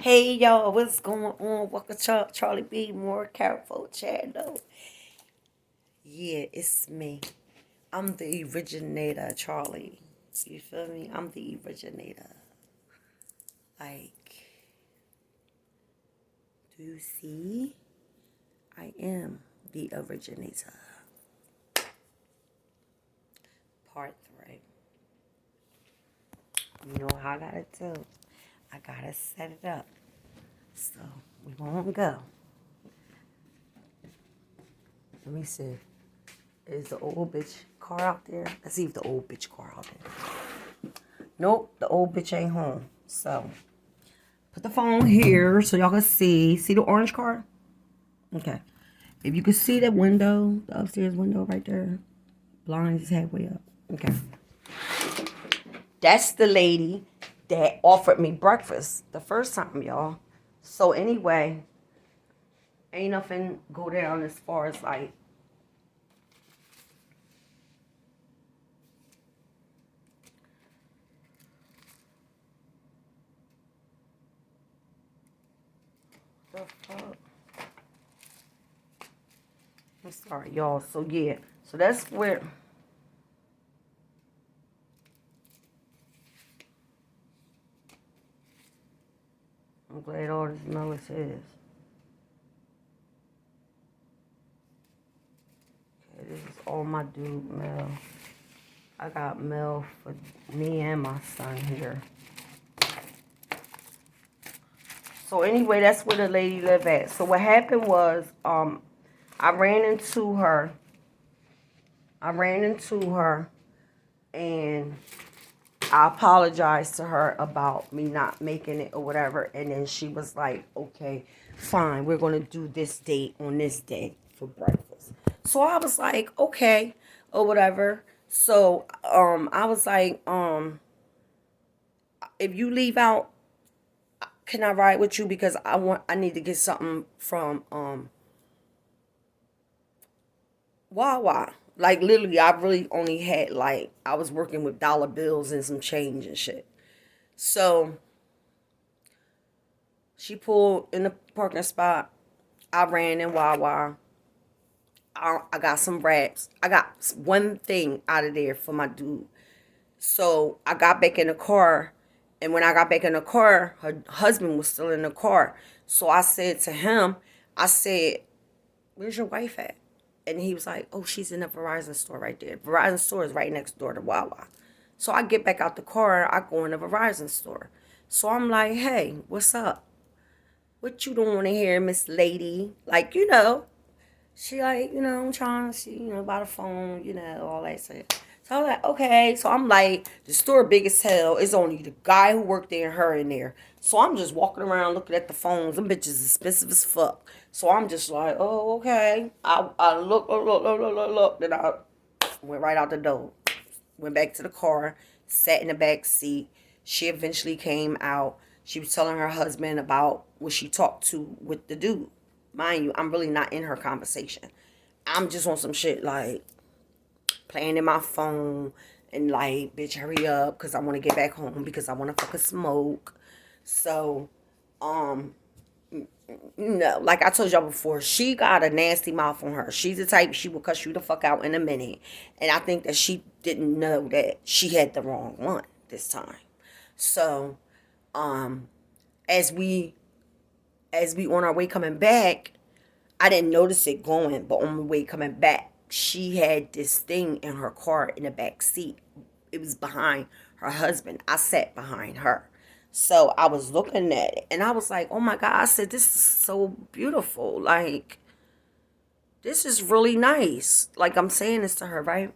Hey y'all, what's going on? Welcome to Charlie B. More Careful Channel. Yeah, it's me. I'm the originator, Charlie. You feel me? I'm the originator. Like, do you see? I am the originator. Part 3. You know how I gotta do? I gotta set it up. So, we won't go. Let me see. Is the old bitch car out there? Let's see if the old bitch car out there. Nope, the old bitch ain't home. So, put the phone here so y'all can see. See the orange car? Okay. If you can see that window, the upstairs window right there, blinds is halfway up. Okay. That's the lady that offered me breakfast the first time, y'all. So anyway, ain't nothing go down as far as like the fuck. I'm sorry, y'all. So yeah. So that's where I'm glad all this mail is his. Okay, this is all my dude mail. I got mail for me and my son here. So anyway, that's where the lady lived at. So what happened was, I ran into her. And I apologized to her about me not making it or whatever. And then she was like, okay, fine, we're going to do this date on this day for breakfast. So I was like, okay, or whatever. So I was like, if you leave out, can I ride with you? Because I need to get something from Wawa. Like literally, I really only had like I was working with dollar bills and some change and shit. So she pulled in the parking spot. I ran in Wawa. I got some wraps. I got one thing out of there for my dude. So I got back in the car, and when I got back in the car, her husband was still in the car. So I said to him, I said, "Where's your wife at?" And he was like, "Oh, she's in the Verizon store right there. Verizon store is right next door to Wawa." So I get back out the car, I go in the Verizon store. So I'm like, "Hey, what's up? What you doing in here, Miss Lady?" Like, she like, I'm trying to see, by the phone, all that shit. So I was like, okay. So I'm like, the store big as hell. It's only the guy who worked there and her in there. So I'm just walking around looking at the phones. Them bitches expensive as fuck. So I'm just like, oh, okay. I look. Then I went right out the door. Went back to the car, sat in the back seat. She eventually came out. She was telling her husband about what she talked to with the dude. Mind you, I'm really not in her conversation. I'm just on some shit like playing in my phone and like, bitch, hurry up because I want to get back home because I want to fucking smoke. So, um, like I told y'all before, she got a nasty mouth on her. She's the type she will cuss you the fuck out in a minute. And I think that she didn't know that she had the wrong one this time. So, um, as we on our way coming back, I didn't notice it going, but on the way coming back, she had this thing in her car in the back seat. It was behind her husband. I sat behind her. So I was looking at it and I was like, oh my God. I said, this is so beautiful. Like, this is really nice. Like, I'm saying this to her, right?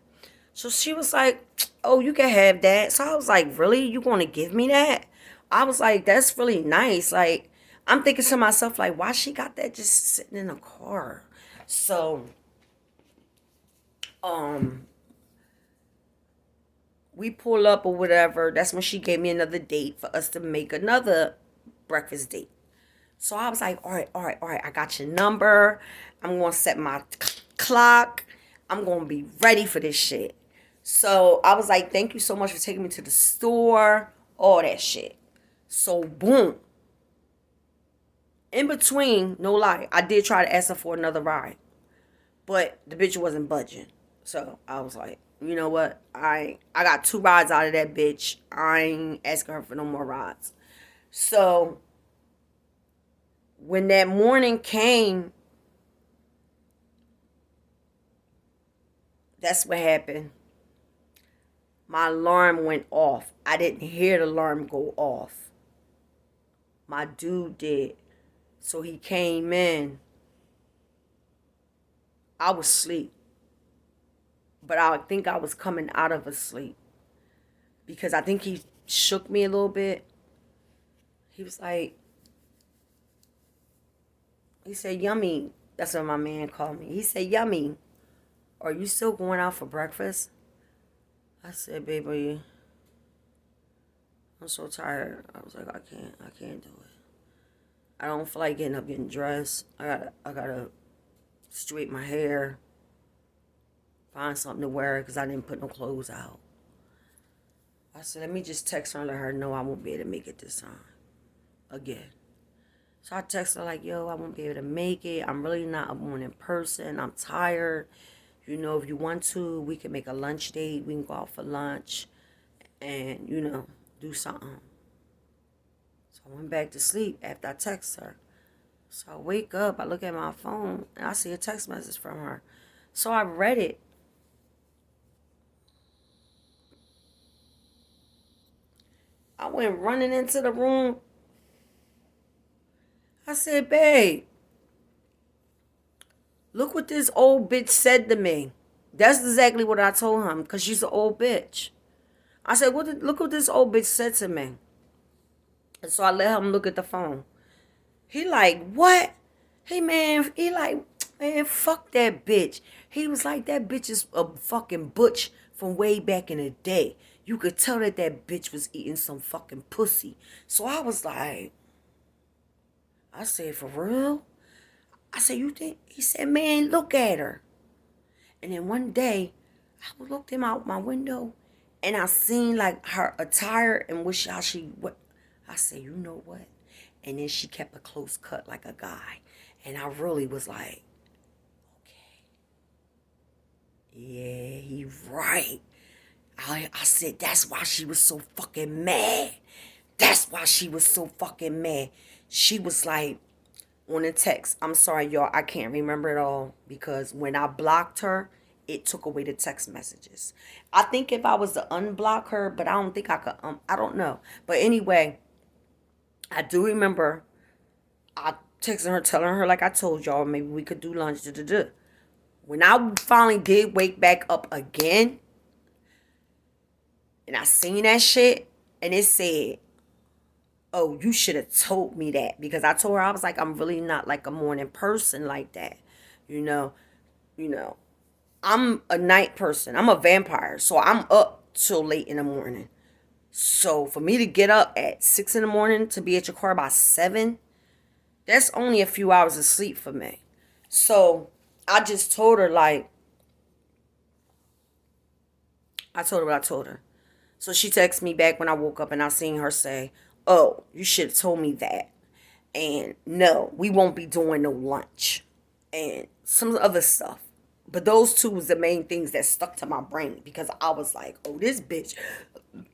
So she was like, oh, you can have that. So I was like, really? You want to give me that? I was like, that's really nice. Like, I'm thinking to myself, like, why she got that just sitting in a car? So, um, we pull up or whatever. That's when she gave me another date for us to make another breakfast date. So I was like, all right, all right, all right. I got your number. I'm going to set my clock. I'm going to be ready for this shit. So I was like, thank you so much for taking me to the store. All that shit. So boom. In between, no lie, I did try to ask her for another ride, but the bitch wasn't budging. So I was like, you know what? I got 2 rides out of that bitch. I ain't asking her for no more rides. So when that morning came, that's what happened. My alarm went off. I didn't hear the alarm go off. My dude did. So he came in. I was asleep. But I think I was coming out of a sleep. Because I think he shook me a little bit. He was like, he said, "Yummy." That's what my man called me. He said, "Yummy, are you still going out for breakfast?" I said, "Baby, I'm so tired." I was like, I can't do it. I don't feel like getting up, getting dressed. I gotta straighten my hair, find something to wear because I didn't put no clothes out. I said, let me just text her and let her know I won't be able to make it this time again. So I texted her like, yo, I won't be able to make it. I'm really not a morning person. I'm tired. You know, if you want to, we can make a lunch date. We can go out for lunch and, do something. So I went back to sleep after I texted her. So I wake up, I look at my phone, and I see a text message from her. So I read it. I went running into the room. I said, babe, look what this old bitch said to me. That's exactly what I told him, because she's an old bitch. I said, look what this old bitch said to me. And so I let him look at the phone. He like, what? He like, man, fuck that bitch. He was like, that bitch is a fucking butch from way back in the day. You could tell that that bitch was eating some fucking pussy. So I was like, I said, for real? I said, you think? He said, man, look at her. And then one day, I looked him out my window, and I seen like her attire and how she what. I said, you know what? And then she kept a close cut like a guy, and I really was like, okay, yeah, he right. I said that's why she was so fucking mad. That's why she was so fucking mad. She was like, on the text, I'm sorry, y'all, I can't remember it all because when I blocked her, it took away the text messages. I think if I was to unblock her, but I don't think I could, I don't know. But anyway, I do remember I texted her, telling her, like I told y'all, maybe we could do lunch, When I finally did wake back up again, and I seen that shit, and it said, oh, you should have told me that. Because I told her, I was like, I'm really not like a morning person like that. You know, I'm a night person. I'm a vampire. So I'm up till late in the morning. So for me to get up at 6 in the morning to be at your car by 7, that's only a few hours of sleep for me. So I just told her, like, I told her what I told her. So she texted me back when I woke up and I seen her say, oh, you should have told me that. And no, we won't be doing no lunch. And some other stuff. But those two was the main things that stuck to my brain because I was like, oh, this bitch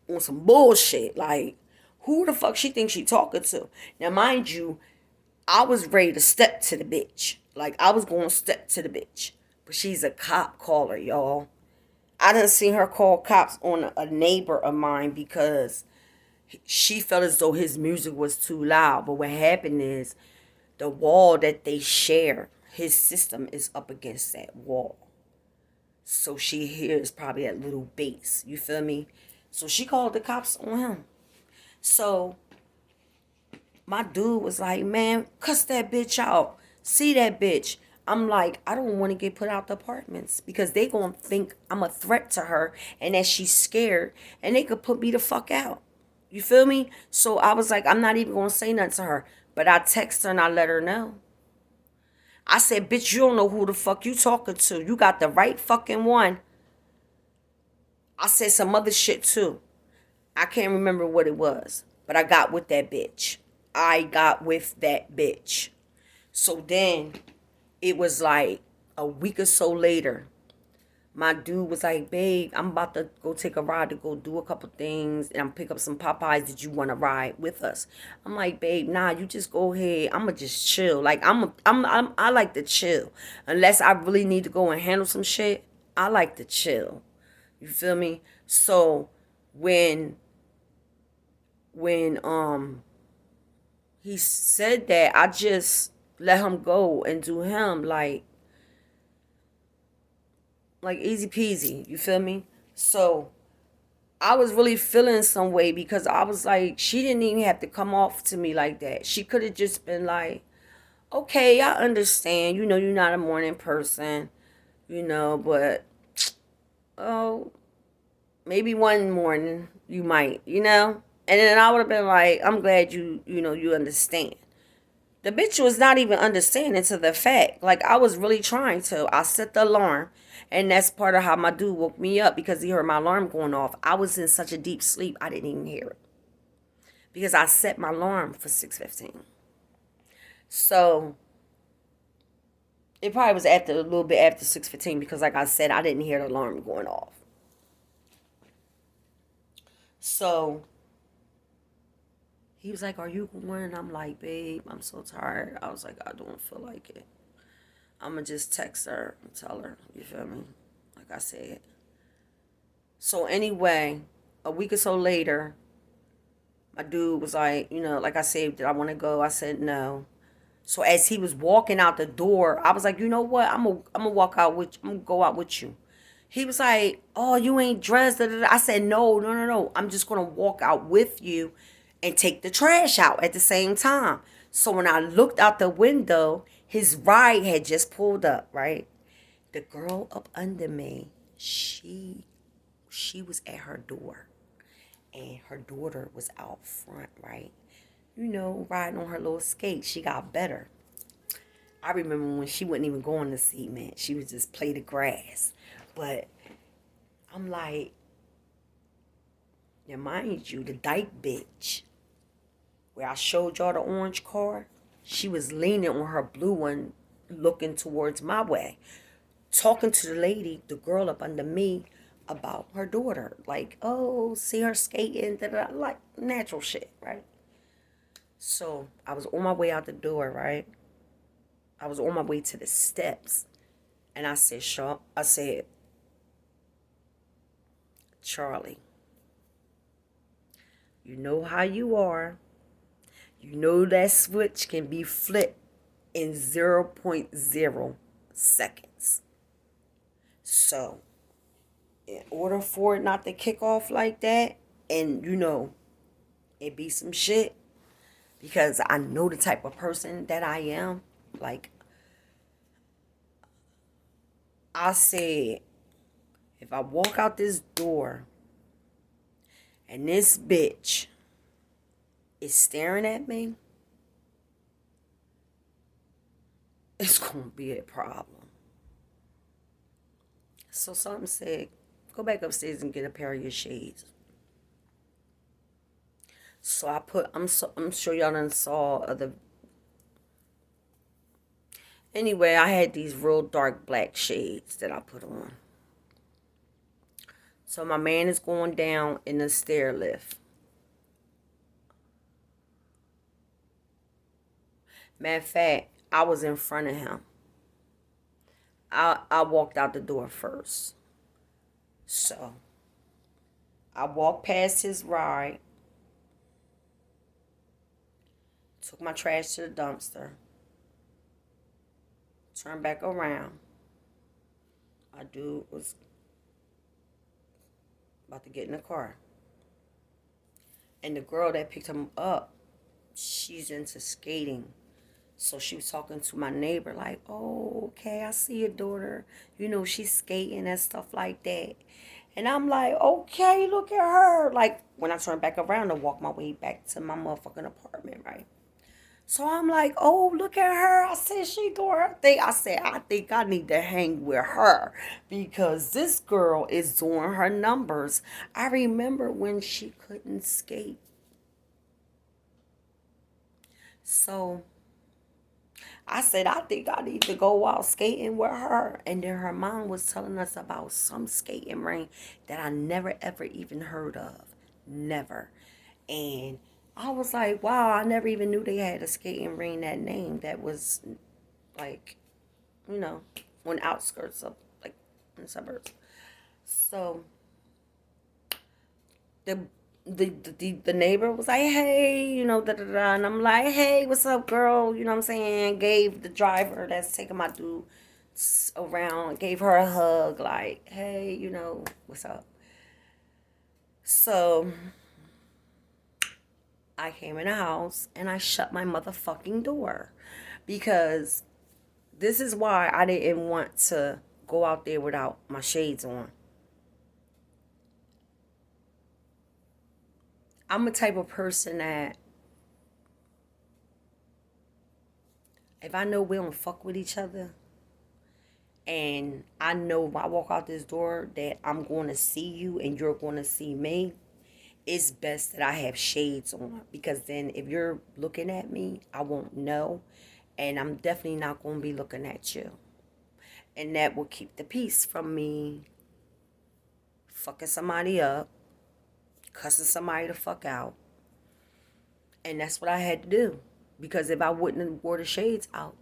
on some bullshit. Like, who the fuck she thinks she talking to? Now, mind you, I was ready to step to the bitch. Like, I was going to step to the bitch. But she's a cop caller, y'all. I done seen her call cops on a neighbor of mine because she felt as though his music was too loud. But what happened is the wall that they share, his system is up against that wall. So she hears probably that little bass. You feel me? So she called the cops on him. So my dude was like, man, cuss that bitch out. See that bitch. I'm like, I don't want to get put out the apartments because they going to think I'm a threat to her and that she's scared and they could put me the fuck out. You feel me? So I was like, I'm not even going to say nothing to her. But I text her and I let her know. I said, bitch, you don't know who the fuck you talking to. You got the right fucking one. I said some other shit too. I can't remember what it was. But I got with that bitch. I got with that bitch. So then it was like a week or so later, my dude was like, babe, I'm about to go take a ride to go do a couple things and I'm pick up some Popeyes. Did you want to ride with us? I'm like, babe, nah, you just go ahead. I'ma just chill. Like I like to chill. Unless I really need to go and handle some shit, I like to chill. You feel me? So when when he said that, I just let him go and do him like easy peasy. You feel me? So I was really feeling some way because I was like, she didn't even have to come off to me like that. She could have just been like, okay, I understand. You know, you're not a morning person, but oh, maybe one morning you might, And then I would have been like, I'm glad you understand. The bitch was not even understanding to the fact. Like, I was really trying to. I set the alarm. And that's part of how my dude woke me up because he heard my alarm going off. I was in such a deep sleep, I didn't even hear it. Because I set my alarm for 6:15. So, it probably was after a little bit after 6:15 because, like I said, I didn't hear the alarm going off. So, he was like, are you going? I'm like, babe, I'm so tired. I was like, I don't feel like it. I'm going to just text her and tell her. You feel me? Like I said. So anyway, a week or so later, my dude was like, like I said, did I want to go? I said no. So as he was walking out the door, I was like, you know what? I'm gonna walk out with I'm gonna go out with you. He was like, oh, you ain't dressed. Da, da, da. I said, no, no, no, no. I'm just gonna walk out with you and take the trash out at the same time. So when I looked out the window, his ride had just pulled up, right? The girl up under me, she was at her door and her daughter was out front, right? Riding on her little skates. She got better. I remember when she wouldn't even go on the cement. She would just play the grass. But I'm like, now mind you, the dyke bitch, where I showed y'all the orange car, she was leaning on her blue one, looking towards my way, talking to the lady, the girl up under me, about her daughter. Like, oh, see her skating, da-da, like natural shit, right? So I was on my way out the door, right? I was on my way to the steps. And I said, Charlie, you know how you are. You know that switch can be flipped in zero point 0.0 seconds. So, in order for it not to kick off like that, and it be some shit, because I know the type of person that I am, like, I said, if I walk out this door and this bitch is staring at me, it's gonna be a problem. So something said, go back upstairs and get a pair of your shades. So I'm sure y'all done saw other. Anyway, I had these real dark black shades that I put on. So my man is going down in the stair lift. Matter of fact, I was in front of him. I walked out the door first. So I walked past his ride, took my trash to the dumpster, turned back around. My dude was about to get in the car. And the girl that picked him up, she's into skating. So she was talking to my neighbor like, oh, okay, I see your daughter. She's skating and stuff like that. And I'm like, okay, look at her. Like, when I turned back around to walk my way back to my motherfucking apartment, right? So I'm like, oh, look at her. I said, she doing her thing. I said, I think I need to hang with her because this girl is doing her numbers. I remember when she couldn't skate. So I said, I think I need to go out skating with her. And then her mom was telling us about some skating ring that I never ever even heard of. Never. And I was like, wow, I never even knew they had a skating ring that name that was like, you know, on the outskirts of like in the suburbs. So the the neighbor was like, hey, you know, da da da, and I'm like, hey, what's up, girl? You know what I'm saying? Gave the driver that's taking my dude around, gave her a hug, like, hey, you know, what's up? So I came in the house and I shut my motherfucking door because this is why I didn't want to go out there without my shades on. I'm a type of person that if I know we don't fuck with each other and I know if I walk out this door that I'm going to see you and you're going to see me, it's best that I have shades on because then if you're looking at me, I won't know and I'm definitely not going to be looking at you. And that will keep the peace from me fucking somebody up, cussing somebody the fuck out. And that's what I had to do because if I wouldn't have wore the shades out,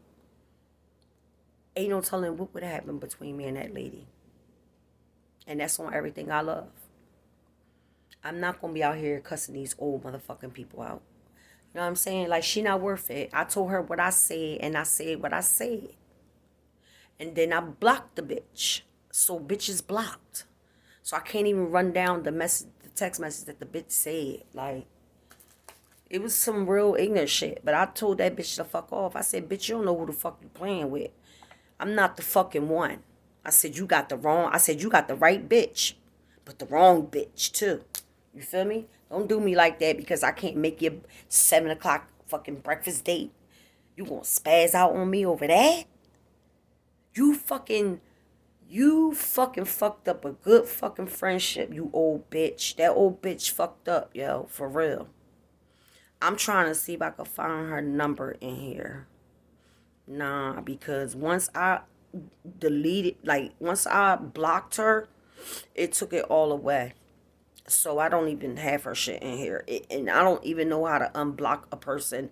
ain't no telling what would have happened between me and that lady. And that's on everything I love. I'm not going to be out here cussing these old motherfucking people out. You know what I'm saying? Like, she not worth it. I told her what I said, and I said what I said. And then I blocked the bitch. So, bitch is blocked. So, I can't even run down the message, the text message that the bitch said. Like, it was some real ignorant shit. But I told that bitch to fuck off. I said, bitch, you don't know who the fuck you playing with. I'm not the fucking one. I said, you got the right bitch. But the wrong bitch, too. You feel me? Don't do me like that because I can't make your 7 o'clock fucking breakfast date. You gonna spaz out on me over that? You fucking fucked up a good fucking friendship, you old bitch. That old bitch fucked up, yo, for real. I'm trying to see if I can find her number in here. Nah, because once I once I blocked her, it took it all away. So I don't even have her shit in here. And I don't even know how to unblock a person.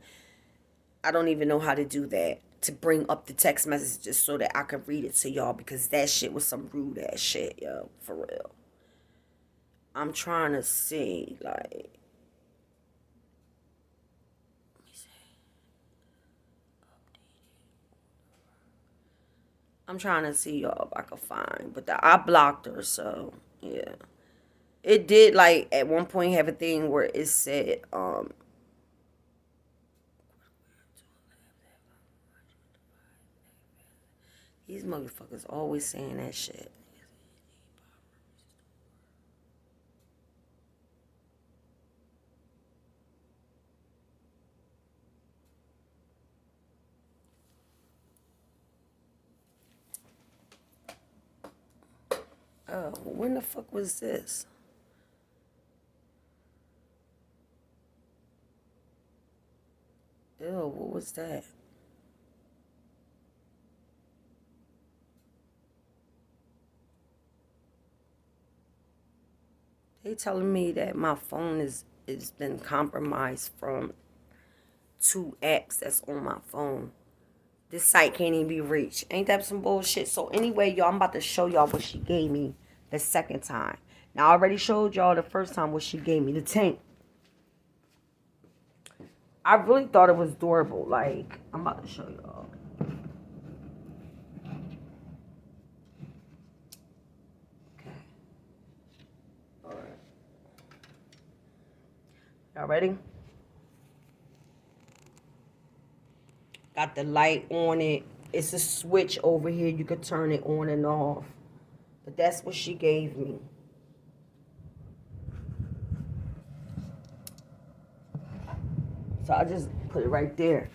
I don't even know how to do that. To bring up the text messages so that I can read it to y'all. Because that shit was some rude ass shit, yo. For real. I'm trying to see, like. I'm trying to see y'all if I can find. But I blocked her, so, yeah. It did, like, at one point have a thing where it said, these motherfuckers always saying that shit. Oh, when the fuck was this? Ew, what was that? They telling me that my phone is been compromised from 2 apps that's on my phone. This site can't even be reached. Ain't that some bullshit? So anyway, y'all, I'm about to show y'all what she gave me the second time. Now I already showed y'all the first time what she gave me, the tank. I really thought it was durable. Like, I'm about to show y'all. Okay. Alright. Y'all ready? Got the light on it. It's a switch over here. You could turn it on and off. But that's what she gave me. So I just put it right there.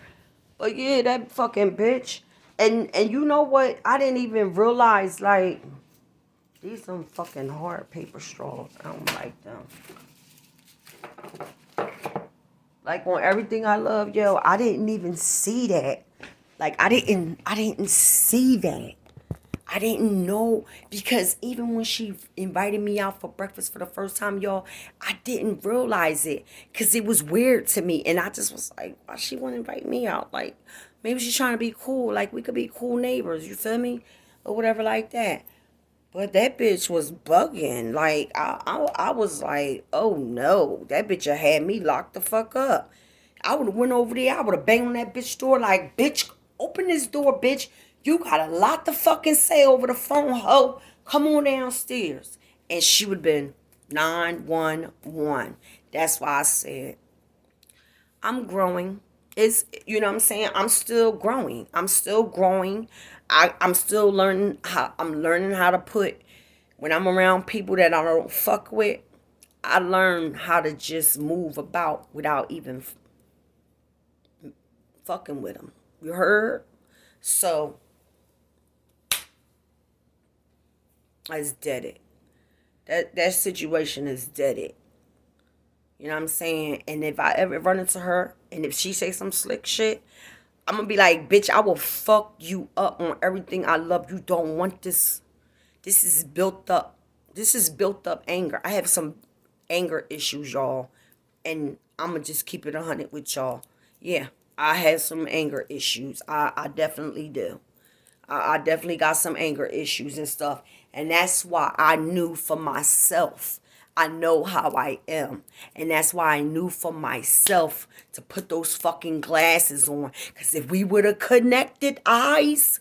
But yeah, that fucking bitch. And you know what? I didn't even realize, like, these some fucking hard paper straws. I don't like them. Like on everything I love, yo, I didn't even see that. Like I didn't see that. I didn't know because even when she invited me out for breakfast for the first time, y'all, I didn't realize it because it was weird to me, and I just was like, why she want to invite me out? Like maybe she's trying to be cool. Like we could be cool neighbors. You feel me, or whatever like that. But that bitch was bugging. Like I was like, oh no, that bitch had me locked the fuck up. I would have went over there. I would have banged on that bitch door like, bitch, open this door, bitch. You got a lot to fucking say over the phone, ho. Come on downstairs. And she would have been 911. That's why I said I'm growing. It's, you know what I'm saying? I'm still growing. I'm still growing. I'm still learning how to put when I'm around people that I don't fuck with, I learn how to just move about without even fucking with them. You heard? So it's deaded. That situation is deaded. You know what I'm saying? And if I ever run into her and if she say some slick shit, I'm gonna be like, bitch, I will fuck you up on everything I love. You don't want this. This is built up. This is built up anger. I have some anger issues, y'all. And I'm gonna just keep it 100 with y'all. Yeah, I have some anger issues. I definitely do. I definitely got some anger issues and stuff. And that's why I knew for myself. I know how I am. And that's why I knew for myself to put those fucking glasses on. Because if we would have connected eyes,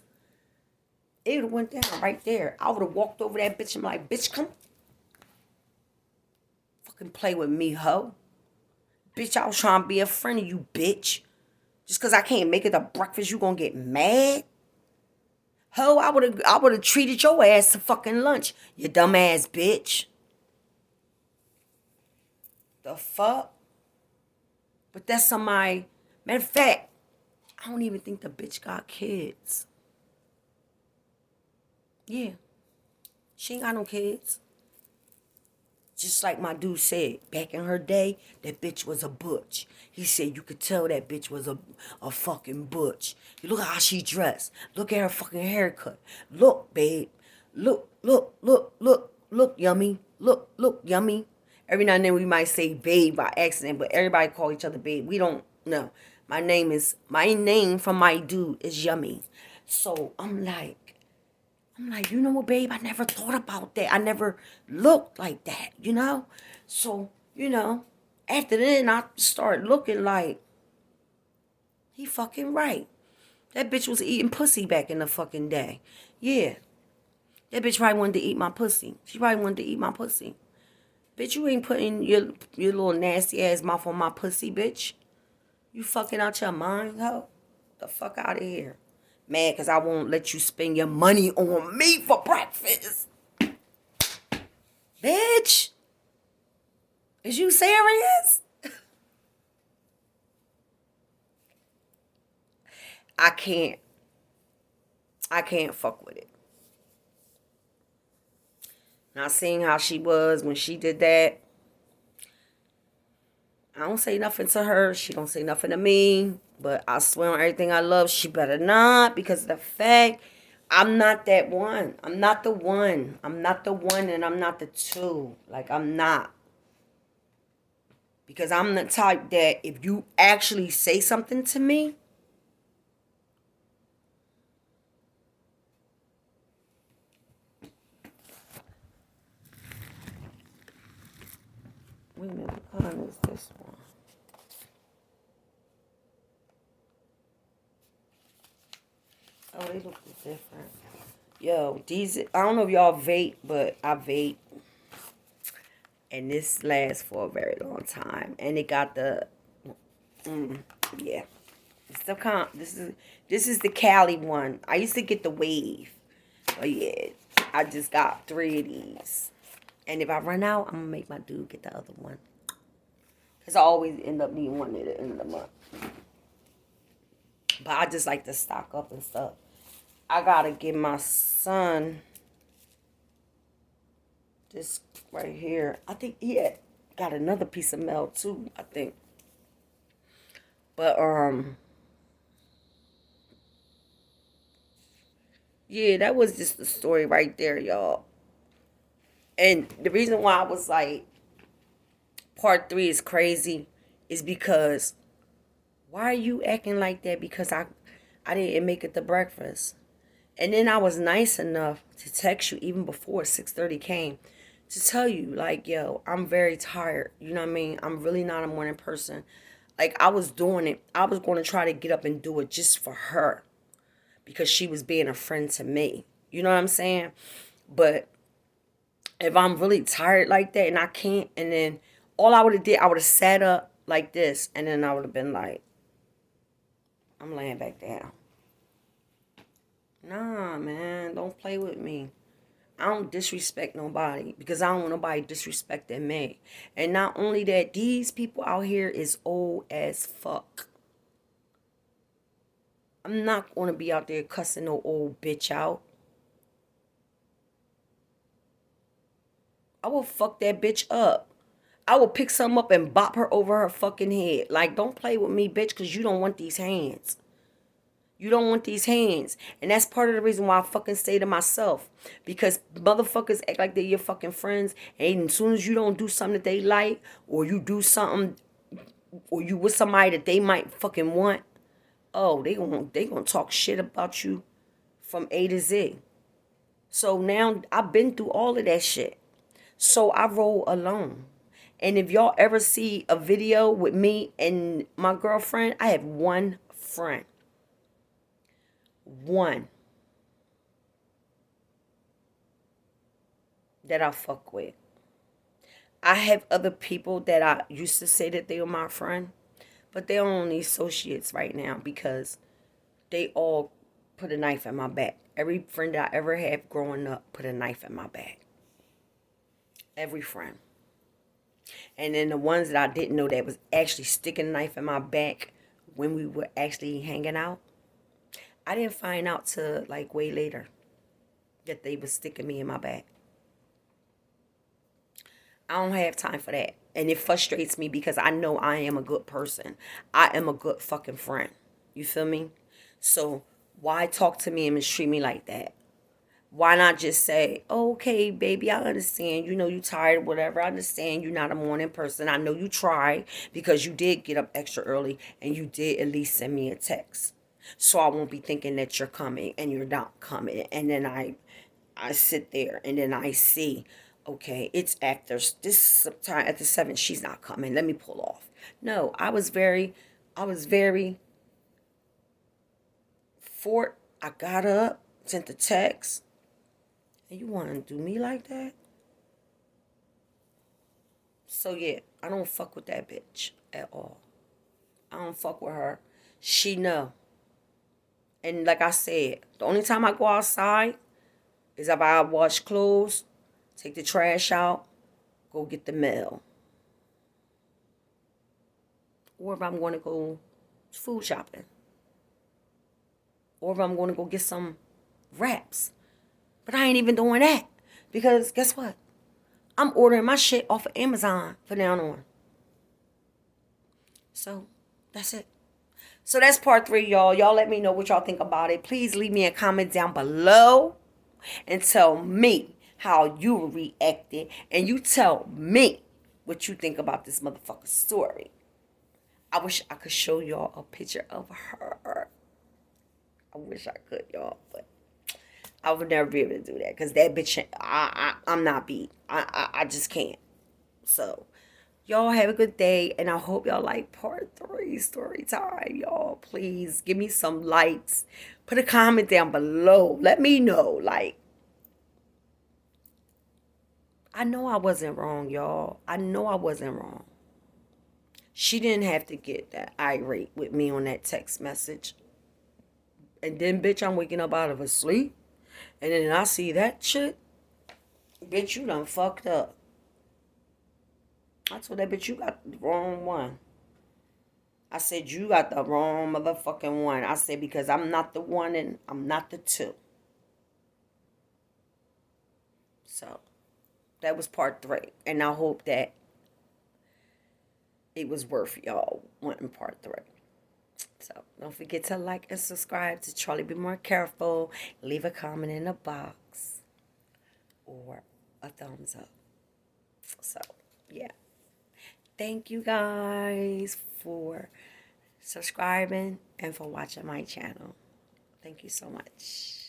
it would have went down right there. I would have walked over that bitch and be like, bitch, come fucking play with me, ho. Bitch, I was trying to be a friend of you, bitch. Just because I can't make it to breakfast, you gonna get mad? Ho, I would have treated your ass to fucking lunch, you dumbass bitch. The fuck? But that's somebody. Matter of fact, I don't even think the bitch got kids. Yeah, she ain't got no kids. Just like my dude said, back in her day, that bitch was a butch. He said you could tell that bitch was a fucking butch. You look at how she dressed. Look at her fucking haircut. Look, babe. Look, yummy. Look, yummy. Every now and then we might say babe by accident, but everybody call each other babe. We don't know. My name from my dude is Yummy. So I'm like, you know what, babe? I never thought about that. I never looked like that, you know? So, after then, I started looking like, he fucking right. That bitch was eating pussy back in the fucking day. Yeah. That bitch probably wanted to eat my pussy. She probably wanted to eat my pussy. Bitch, you ain't putting your little nasty ass mouth on my pussy, bitch. You fucking out your mind, ho? The fuck out of here. Mad because I won't let you spend your money on me for breakfast. Bitch. Is you serious? I can't. I can't fuck with it. Not seeing how she was when she did that. I don't say nothing to her. She don't say nothing to me. But I swear on everything I love, she better not, because of the fact I'm not that one. I'm not the one. I'm not the one and I'm not the two. Like, I'm not. Because I'm the type that if you actually say something to me, wait a minute, what kind is this one? Oh, they look different. Yo, these, I don't know if y'all vape, but I vape. And this lasts for a very long time. And it got the, yeah. It's the this is the Cali one. I used to get the wave. But yeah, I just got 3 of these. And if I run out, I'm going to make my dude get the other one. Because I always end up needing one at the end of the month. But I just like to stock up and stuff. I got to give my son this right here. I think he had got another piece of mail too, I think. But yeah, that was just the story right there, y'all. And the reason why I was like part 3 is crazy is because why are you acting like that? Because I didn't make it to breakfast. And then I was nice enough to text you even before 6:30 came to tell you like, yo, I'm very tired. You know what I mean? I'm really not a morning person. Like I was doing it. I was going to try to get up and do it just for her because she was being a friend to me. You know what I'm saying? But if I'm really tired like that and I can't, and then all I would have did, I would have sat up like this, and then I would have been like, I'm laying back down. Nah, man, don't play with me. I don't disrespect nobody because I don't want nobody disrespecting me. And not only that, these people out here is old as fuck. I'm not going to be out there cussing no old bitch out. I will fuck that bitch up. I will pick something up and bop her over her fucking head. Like, don't play with me, bitch, because you don't want these hands. You don't want these hands. And that's part of the reason why I fucking say to myself. Because motherfuckers act like they're your fucking friends. And as soon as you don't do something that they like, or you do something, or you with somebody that they might fucking want, oh, they gonna talk shit about you from A to Z. So now I've been through all of that shit. So I roll alone. And if y'all ever see a video with me and my girlfriend, I have one friend. One that I fuck with. I have other people that I used to say that they were my friend, but they're only associates right now because they all put a knife in my back. Every friend that I ever had growing up put a knife in my back. Every friend. And then the ones that I didn't know that was actually sticking a knife in my back when we were actually hanging out, I didn't find out till like way later that they was sticking me in my back. I don't have time for that. And it frustrates me because I know I am a good person. I am a good fucking friend. You feel me? So why talk to me and mistreat me like that? Why not just say, oh, okay, baby, I understand. You know you tired, whatever. I understand you're not a morning person. I know you tried because you did get up extra early and you did at least send me a text. So I won't be thinking that you're coming and you're not coming. And then I sit there and then I see, okay, it's after this time at the 7, she's not coming. Let me pull off. No, I was very fort. I got up, sent the text, and you want to do me like that? So yeah, I don't fuck with that bitch at all. I don't fuck with her. She know. And like I said, the only time I go outside is if I wash clothes, take the trash out, go get the mail. Or if I'm going to go food shopping. Or if I'm going to go get some wraps. But I ain't even doing that. Because guess what? I'm ordering my shit off of Amazon from now on. So that's it. So that's part 3, y'all. Y'all let me know what y'all think about it. Please leave me a comment down below and tell me how you reacted. And you tell me what you think about this motherfucker story. I wish I could show y'all a picture of her. I wish I could, y'all, but I would never be able to do that because that bitch, I'm not beat. I just can't. So, y'all have a good day, and I hope y'all like part 3 story time, y'all. Please give me some likes. Put a comment down below. Let me know. Like, I know I wasn't wrong, y'all. I know I wasn't wrong. She didn't have to get that irate with me on that text message. And then, bitch, I'm waking up out of a sleep. And then I see that shit. Bitch, you done fucked up. I told that bitch, you got the wrong one. I said, you got the wrong motherfucking one. I said, because I'm not the one and I'm not the 2. So, that was part 3. And I hope that it was worth y'all wanting part 3. So don't forget to like and subscribe to Charlie Be More Careful. Leave a comment in the box or a thumbs up. So yeah. Thank you guys for subscribing and for watching my channel. Thank you so much.